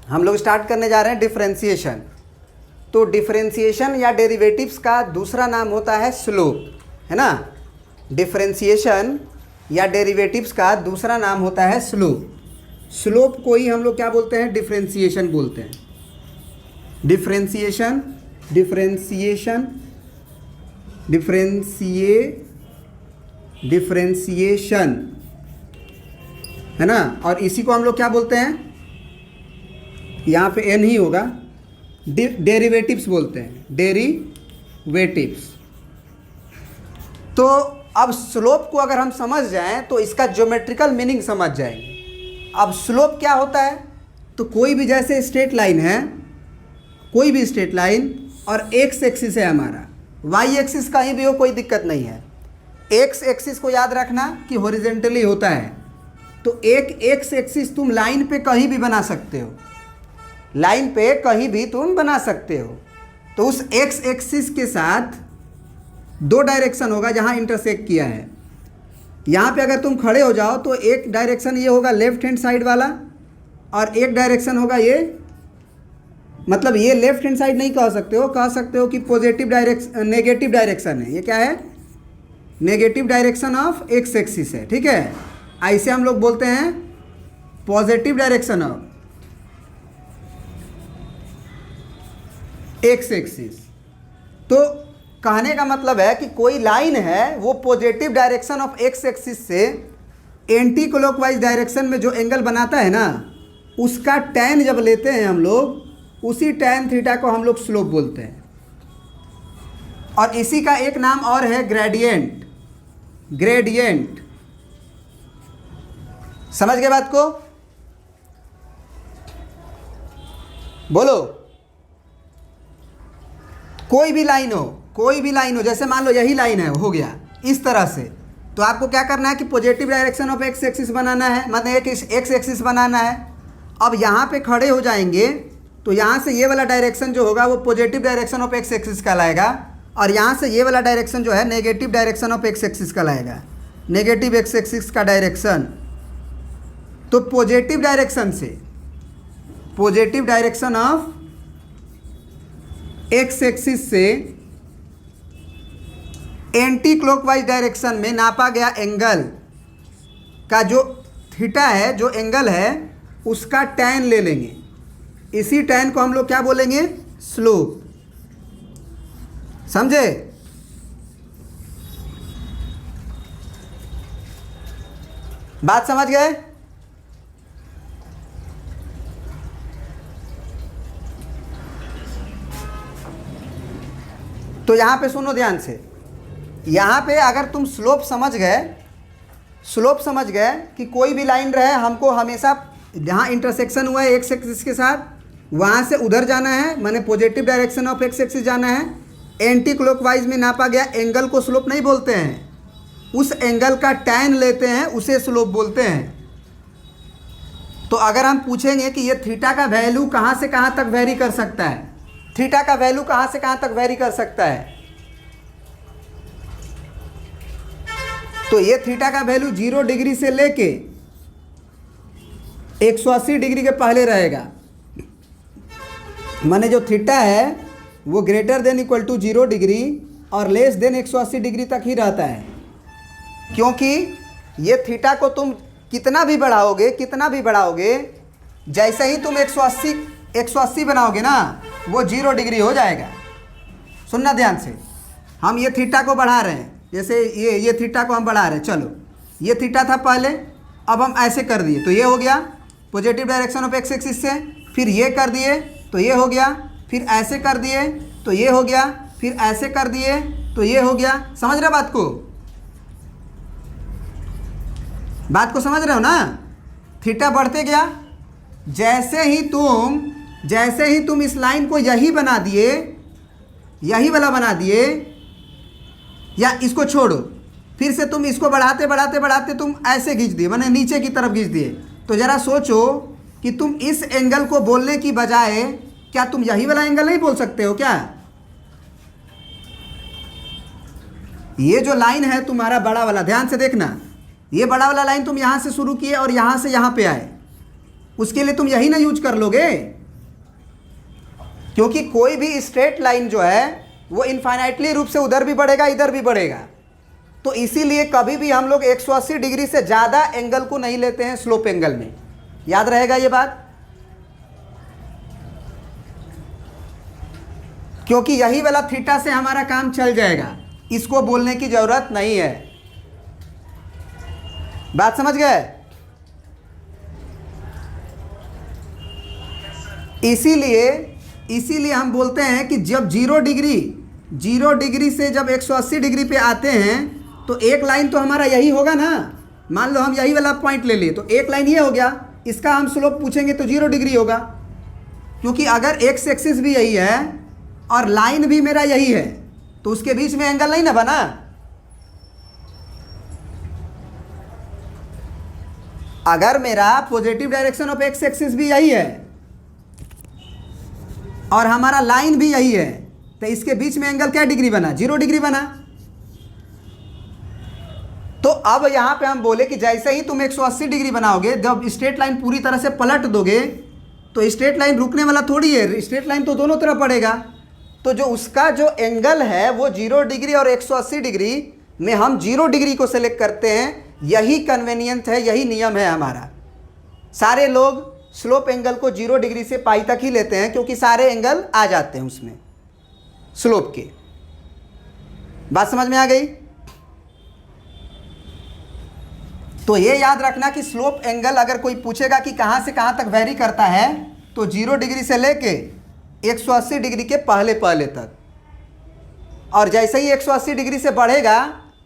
हम लोग स्टार्ट करने जा रहे हैं डिफरेंशिएशन। तो डिफरेंशिएशन या डेरिवेटिव्स का दूसरा नाम होता है स्लोप, है ना। डिफरेंशिएशन या डेरिवेटिव्स का दूसरा नाम होता है स्लोप। स्लोप को ही हम लोग क्या बोलते हैं, डिफरेंशिएशन बोलते हैं। डिफरेंशिएशन डिफरेंशिएशन है ना। और इसी को हम लोग क्या बोलते हैं, यहाँ पे एन ही होगा, डेरिवेटिव्स बोलते हैं, डेरिवेटिव्स। तो अब स्लोप को अगर हम समझ जाएं तो इसका ज्योमेट्रिकल मीनिंग समझ जाएंगे। अब स्लोप क्या होता है, तो कोई भी जैसे स्ट्रेट लाइन है, कोई भी स्ट्रेट लाइन और एक्स एक्सिस है हमारा, वाई एक्सिस कहीं भी हो कोई दिक्कत नहीं है। एक्स एक्सिस को याद रखना कि हॉरिजॉन्टली होता है, तो एक एक्स एक्सिस तुम लाइन पे कहीं भी बना सकते हो, लाइन पे कहीं भी तुम बना सकते हो। तो उस एक्स एक्सिस के साथ दो डायरेक्शन होगा जहाँ इंटरसेक्ट किया है। यहाँ पे अगर तुम खड़े हो जाओ तो एक डायरेक्शन ये होगा लेफ्ट हैंड साइड वाला, और एक डायरेक्शन होगा ये, मतलब ये लेफ्ट हैंड साइड नहीं कह सकते हो, कह सकते हो कि पॉजिटिव डायरेक्शन, नेगेटिव डायरेक्शन है। ये क्या है, negative direction of X axis है, ठीक है। ऐसे हम लोग बोलते हैं positive direction of X axis. तो कहने का मतलब है कि कोई लाइन है वो positive direction of X axis से एंटी क्लॉकवाइज डायरेक्शन में जो एंगल बनाता है ना, उसका टैन जब लेते हैं हम लोग, उसी टैन थीटा को हम लोग स्लोप बोलते हैं। और इसी का एक नाम और है ग्रेडियंट। ग्रेडियंट, समझ गए बात को, बोलो। कोई भी लाइन हो, कोई भी लाइन हो, जैसे मान लो यही लाइन है, हो गया इस तरह से, तो आपको क्या करना है कि positive direction of X axis बनाना है, मतलब एक एक्स एक्सिस बनाना है। अब यहाँ पे खड़े हो जाएंगे तो यहाँ से ये वाला डायरेक्शन जो होगा वो positive direction of X axis कहलाएगा, और यहाँ से ये वाला डायरेक्शन जो है negative direction of X axis कहलाएगा, नेगेटिव एक्स एक्सिस का डायरेक्शन। तो पॉजिटिव डायरेक्शन से, positive direction of X axis से एंटी क्लॉकवाइज डायरेक्शन में नापा गया एंगल का जो थीटा है, जो एंगल है, उसका टैन ले लेंगे। इसी टैन को हम लोग क्या बोलेंगे, स्लोप। समझे। बात समझ गए। तो यहां पे सुनो ध्यान से, यहाँ पे अगर तुम स्लोप समझ गए, स्लोप समझ गए कि कोई भी लाइन रहे, हमको हमेशा जहाँ इंटरसेक्शन हुआ है एक्स एक्सिस के साथ, वहाँ से उधर जाना है, माने positive direction of X axis जाना है। एंटी क्लॉकवाइज में नापा गया एंगल को स्लोप नहीं बोलते हैं, उस एंगल का टैन लेते हैं, उसे स्लोप बोलते हैं। तो अगर हम पूछेंगे कि ये थीटा का वैल्यू कहाँ से कहाँ तक वेरी कर सकता है, थीटा का वैल्यू कहाँ से कहाँ तक वेरी कर सकता है, तो ये थीटा का वैल्यू 0 डिग्री से लेके 180 डिग्री के पहले रहेगा। माने जो थीटा है वो greater than equal to 0 degree और लेस देन 180 डिग्री तक ही रहता है, क्योंकि ये थीटा को तुम कितना भी बढ़ाओगे, कितना भी बढ़ाओगे, जैसे ही तुम 180 बनाओगे ना, वो 0 डिग्री हो जाएगा। सुनना ध्यान से, हम ये थीटा को बढ़ा रहे हैं, जैसे ये थीटा को हम बढ़ा रहे हैं, चलो ये थीटा था पहले, अब हम ऐसे कर दिए तो ये हो गया positive direction of X axis से, फिर ये कर दिए तो ये हो गया, फिर ऐसे कर दिए तो ये हो गया, फिर ऐसे कर दिए तो ये हो गया। समझ रहे बात को, बात को समझ रहे हो ना। थीटा बढ़ते गया, जैसे ही तुम इस लाइन को यही बना दिए, यही वाला बना दिए, या इसको छोड़ो, फिर से तुम इसको बढ़ाते बढ़ाते बढ़ाते तुम ऐसे खींच दिए, माने नीचे की तरफ खींच दिए, तो ज़रा सोचो कि तुम इस एंगल को बोलने की बजाय क्या तुम यही वाला एंगल नहीं बोल सकते हो क्या। ये जो लाइन है तुम्हारा बड़ा वाला, ध्यान से देखना, ये बड़ा वाला लाइन तुम यहाँ से शुरू किए और यहाँ से यहाँ पे आए, उसके लिए तुम यही ना यूज कर लोगे, क्योंकि कोई भी स्ट्रेट लाइन जो है वो इनफाइनाइटली रूप से उधर भी बढ़ेगा इधर भी बढ़ेगा। तो इसीलिए कभी भी हम लोग 180 डिग्री से ज़्यादा एंगल को नहीं लेते हैं स्लोप एंगल में। याद रहेगा ये बात, क्योंकि यही वाला थीटा से हमारा काम चल जाएगा, इसको बोलने की ज़रूरत नहीं है। बात समझ गए? इसीलिए हम बोलते हैं कि जब 0 डिग्री से जब 180 डिग्री पे आते हैं तो एक लाइन तो हमारा यही होगा ना। मान लो हम यही वाला पॉइंट ले लिए तो एक लाइन ये हो गया, इसका हम स्लोप पूछेंगे तो 0 डिग्री होगा, क्योंकि अगर एक्स एक्सिस भी यही है और लाइन भी मेरा यही है तो उसके बीच में एंगल नहीं ना बना। अगर मेरा positive direction of X axis भी यही है और हमारा लाइन भी यही है तो इसके बीच में एंगल क्या डिग्री बना? 0 डिग्री बना। तो अब यहां पे हम बोले कि जैसे ही तुम 180 डिग्री बनाओगे, जब स्ट्रेट लाइन पूरी तरह से पलट दोगे तो स्ट्रेट लाइन रुकने वाला थोड़ी है, स्ट्रेट लाइन तो दोनों तरफ बढ़ेगा। तो जो उसका जो एंगल है वो 0 डिग्री और 180 डिग्री में हम 0 डिग्री को सेलेक्ट करते हैं। यही कन्वेनियंस है, यही नियम है हमारा। सारे लोग स्लोप एंगल को 0 डिग्री से पाई तक ही लेते हैं, क्योंकि सारे एंगल आ जाते हैं उसमें स्लोप के। बात समझ में आ गई? तो ये याद रखना कि स्लोप एंगल अगर कोई पूछेगा कि कहाँ से कहाँ तक वेरी करता है तो 0 डिग्री से लेके 180 डिग्री के पहले तक, और जैसे ही 180 डिग्री से बढ़ेगा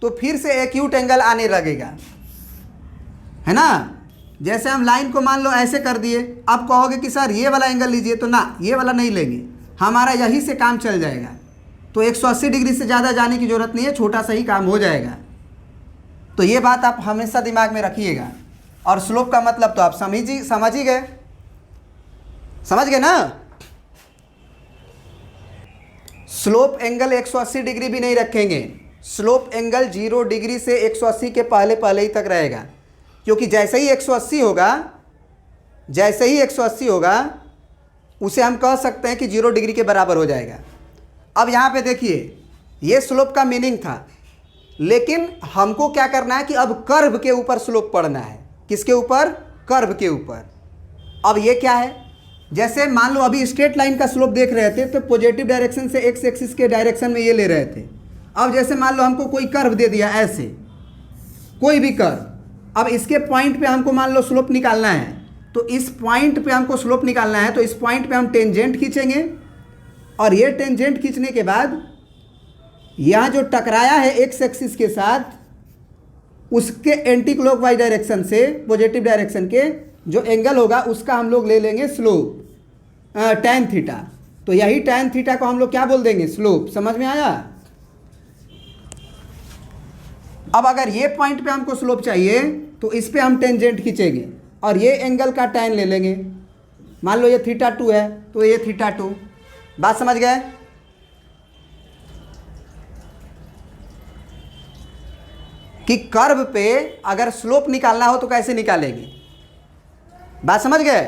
तो फिर से एक्यूट एंगल आने लगेगा, है ना। जैसे हम लाइन को मान लो ऐसे कर दिए, अब कहोगे कि सर ये वाला एंगल लीजिए, तो ना ये वाला नहीं लेंगे, हमारा यही से काम चल जाएगा। तो 180 डिग्री से ज़्यादा जाने की ज़रूरत नहीं है, छोटा सा ही काम हो जाएगा। तो ये बात आप हमेशा दिमाग में रखिएगा। और स्लोप का मतलब तो आप समझ ही गए, समझ गए ना। स्लोप एंगल 180 डिग्री भी नहीं रखेंगे, स्लोप एंगल 0 डिग्री से 180 के पहले ही तक रहेगा, क्योंकि जैसे ही 180 होगा उसे हम कह सकते हैं कि 0 डिग्री के बराबर हो जाएगा। अब यहाँ पे देखिए, ये स्लोप का मीनिंग था, लेकिन हमको क्या करना है कि अब कर्व के ऊपर स्लोप पढ़ना है। किसके ऊपर? कर्व के ऊपर। अब ये क्या है? जैसे मान लो अभी स्ट्रेट लाइन का स्लोप देख रहे थे तो पॉजिटिव डायरेक्शन से एक्स एक्सिस के डायरेक्शन में ये ले रहे थे। अब जैसे मान लो हमको कोई कर्व दे दिया, ऐसे कोई भी कर्व, अब इसके पॉइंट पे हमको मान लो स्लोप निकालना है, तो इस पॉइंट पे हमको स्लोप निकालना है, तो इस पॉइंट पे हम टेंजेंट खींचेंगे, और ये टेंजेंट खींचने के बाद यहाँ जो टकराया है एक्स एक्सिस के साथ, उसके एंटी क्लॉकवाइज डायरेक्शन से पॉजिटिव डायरेक्शन के जो एंगल होगा उसका हम लोग ले लेंगे स्लोप, टैन थीटा। तो यही टैन थीटा को हम लोग क्या बोल देंगे? स्लोप। समझ में आया? अब अगर ये पॉइंट पे हमको स्लोप चाहिए तो इस पे हम टेंजेंट खींचेंगे और ये एंगल का टैन ले लेंगे। मान लो ये θ2 है तो ये θ2। बात समझ गए? कि कर्व पे अगर स्लोप निकालना हो तो कैसे निकालेंगे? बात समझ गए?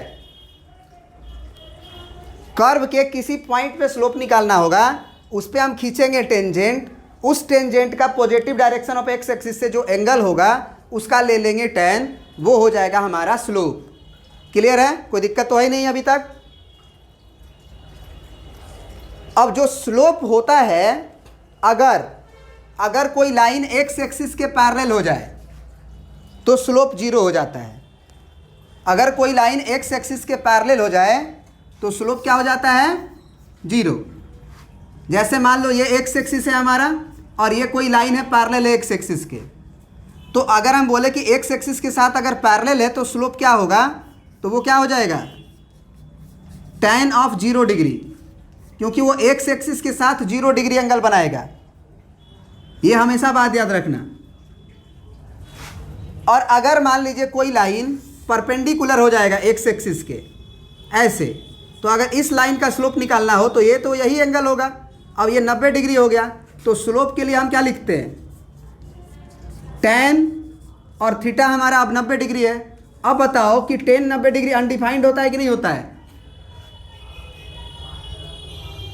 कर्व के किसी पॉइंट पे स्लोप निकालना होगा, उस पे हम खींचेंगे टेंजेंट, उस टेंजेंट का positive direction of X axis से जो एंगल होगा उसका ले लेंगे टैन, वो हो जाएगा हमारा स्लोप। क्लियर है? कोई दिक्कत तो है नहीं अभी तक। अब जो स्लोप होता है, अगर कोई लाइन एक्स एक्सिस के पैरेलल हो जाए तो स्लोप 0 हो जाता है। अगर कोई लाइन एक्स एक्सिस के पैरेलल हो जाए तो स्लोप क्या हो जाता है? 0। जैसे मान लो ये एक्स एक्सिस है हमारा और ये कोई लाइन है पैरेलल है एक्स एक्सिस के, तो अगर हम बोले कि एक्स एक्सिस के साथ अगर पैरेलल है तो स्लोप क्या होगा? तो वो क्या हो जाएगा? टैन ऑफ 0 डिग्री, क्योंकि वो एक्स एक्सिस के साथ 0 डिग्री एंगल बनाएगा। ये हमेशा बात याद रखना। और अगर मान लीजिए कोई लाइन परपेंडिकुलर हो जाएगा एक्स एक्सिस के ऐसे, तो अगर इस लाइन का स्लोप निकालना हो तो ये तो यही एंगल होगा। अब ये 90 डिग्री हो गया, तो स्लोप के लिए हम क्या लिखते हैं? टैन और थीटा हमारा अब 90 डिग्री है। अब बताओ कि टेन 90 डिग्री अनडिफाइंड होता है कि नहीं होता है?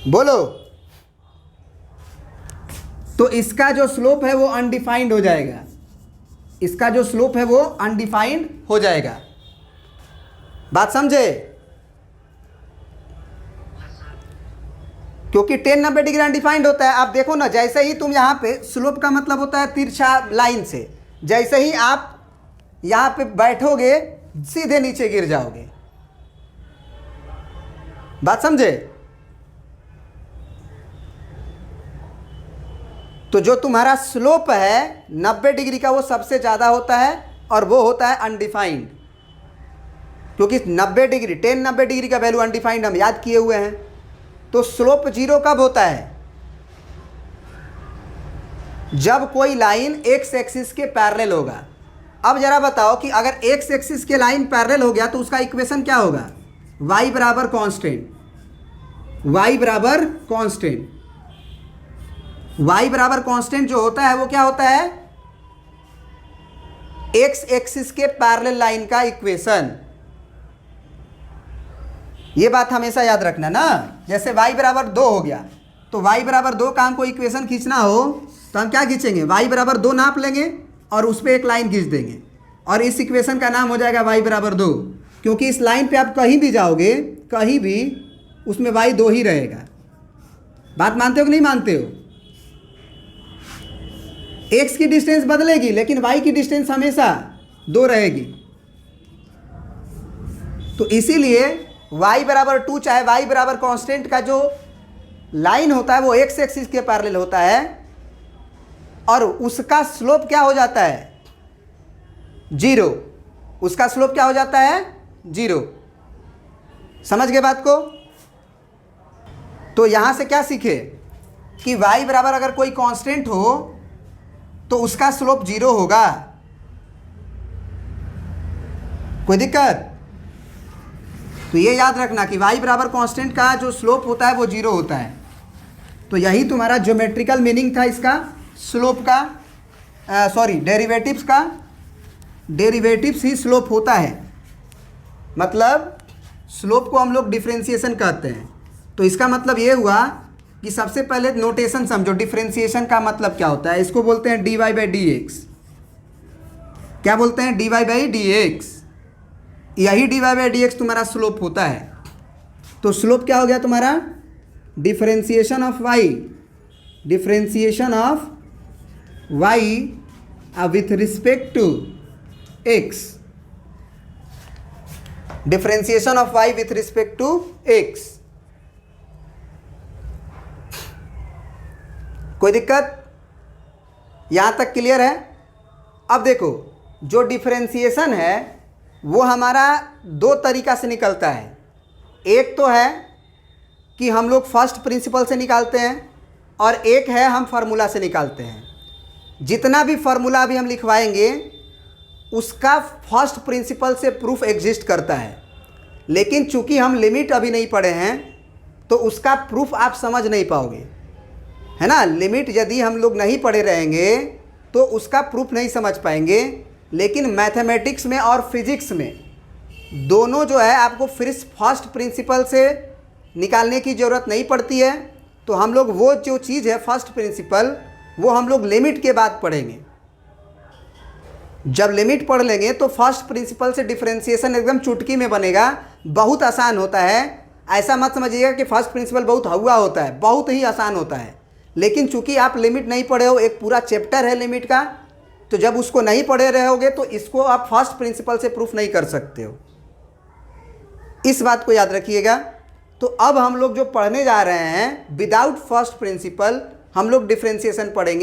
बोलो। तो इसका जो स्लोप है वो अनडिफाइंड हो जाएगा, इसका जो स्लोप है वो अनडिफाइंड हो जाएगा। बात समझे? क्योंकि टेन 90 डिग्री अनडिफाइंड होता है। आप देखो ना, जैसे ही तुम यहाँ पे, स्लोप का मतलब होता है तिरछा लाइन से, जैसे ही आप यहाँ पे बैठोगे सीधे नीचे गिर जाओगे। बात समझे? तो जो तुम्हारा स्लोप है 90 डिग्री का वो सबसे ज़्यादा होता है और वो होता है अनडिफाइंड, क्योंकि 90 डिग्री 10 90 डिग्री का वैल्यू अनडिफाइंड हम याद किए हुए हैं। तो स्लोप जीरो कब होता है? जब कोई लाइन एक्स एक्सिस के पैरेलल होगा। अब जरा बताओ कि अगर एक्स एक्सिस के लाइन पैरेलल हो गया तो उसका इक्वेशन क्या होगा? y बराबर कांस्टेंट, y बराबर कांस्टेंट, y बराबर कांस्टेंट जो होता है वो क्या होता है? एक्स एक्सिस के पैरेलल लाइन का इक्वेशन। ये बात हमेशा याद रखना ना। जैसे y बराबर 2 हो गया, तो y बराबर 2 का हमको इक्वेशन खींचना हो तो हम क्या खींचेंगे? y बराबर 2 नाप लेंगे और उस पर एक लाइन खींच देंगे और इस इक्वेशन का नाम हो जाएगा y बराबर 2, क्योंकि इस लाइन पे आप कहीं भी जाओगे, कहीं भी, उसमें y 2 ही रहेगा। बात मानते हो कि नहीं मानते हो? x की डिस्टेंस बदलेगी लेकिन y की डिस्टेंस हमेशा 2 रहेगी। तो इसीलिए y बराबर 2 चाहे y बराबर कांस्टेंट का जो लाइन होता है वो एक्स एक्सिस के पैरेलल होता है और उसका स्लोप क्या हो जाता है? जीरो। उसका स्लोप क्या हो जाता है? जीरो। समझ गए बात को? तो यहां से क्या सीखे कि y बराबर अगर कोई कांस्टेंट हो तो उसका स्लोप जीरो होगा। कोई दिक्कत? तो ये याद रखना कि y बराबर कांस्टेंट का जो स्लोप होता है वो जीरो होता है। तो यही तुम्हारा ज्योमेट्रिकल मीनिंग था इसका, स्लोप का, सॉरी डेरिवेटिव्स का। डेरिवेटिव्स ही स्लोप होता है, मतलब स्लोप को हम लोग डिफरेंशिएशन कहते हैं। तो इसका मतलब ये हुआ कि सबसे पहले नोटेशन समझो, डिफरेंशिएशन का मतलब क्या होता है। इसको बोलते हैं dy बाई डी एक्स। क्या बोलते हैं? dy by d x. यही dy बाई डी एक्स तुम्हारा स्लोप होता है। तो स्लोप क्या हो गया तुम्हारा? Differentiation of y, differentiation of y with respect to x, differentiation of y with respect to x। कोई दिक्कत? यहां तक क्लियर है? अब देखो, जो डिफरेंशिएशन है वो हमारा दो तरीका से निकलता है। एक तो है कि हम लोग फर्स्ट प्रिंसिपल से निकालते हैं और एक है हम फार्मूला से निकालते हैं। जितना भी फार्मूला अभी हम लिखवाएंगे उसका फर्स्ट प्रिंसिपल से प्रूफ एग्जिस्ट करता है, लेकिन चूंकि हम लिमिट अभी नहीं पढ़े हैं तो उसका प्रूफ आप समझ नहीं पाओगे, है ना। लिमिट यदि हम लोग नहीं पढ़े रहेंगे तो उसका प्रूफ नहीं समझ पाएंगे। लेकिन मैथमेटिक्स में और फिजिक्स में दोनों जो है आपको फिर फर्स्ट प्रिंसिपल से निकालने की ज़रूरत नहीं पड़ती है। तो हम लोग वो जो चीज़ है फर्स्ट प्रिंसिपल वो हम लोग लिमिट के बाद पढ़ेंगे। जब लिमिट पढ़ लेंगे तो फर्स्ट प्रिंसिपल से डिफरेंशिएशन एकदम चुटकी में बनेगा, बहुत आसान होता है। ऐसा मत समझिएगा कि फर्स्ट प्रिंसिपल बहुत हवा होता है, बहुत ही आसान होता है। लेकिन चूंकि आप लिमिट नहीं पढ़े हो, एक पूरा चैप्टर है लिमिट का, तो जब उसको नहीं पढ़े रहोगे तो इसको आप फर्स्ट प्रिंसिपल से प्रूफ नहीं कर सकते हो। इस बात को याद रखिएगा। तो अब हम लोग जो पढ़ने जा रहे हैं विदाउट फर्स्ट प्रिंसिपल हम लोग डिफरेंशिएशन पढ़ेंगे।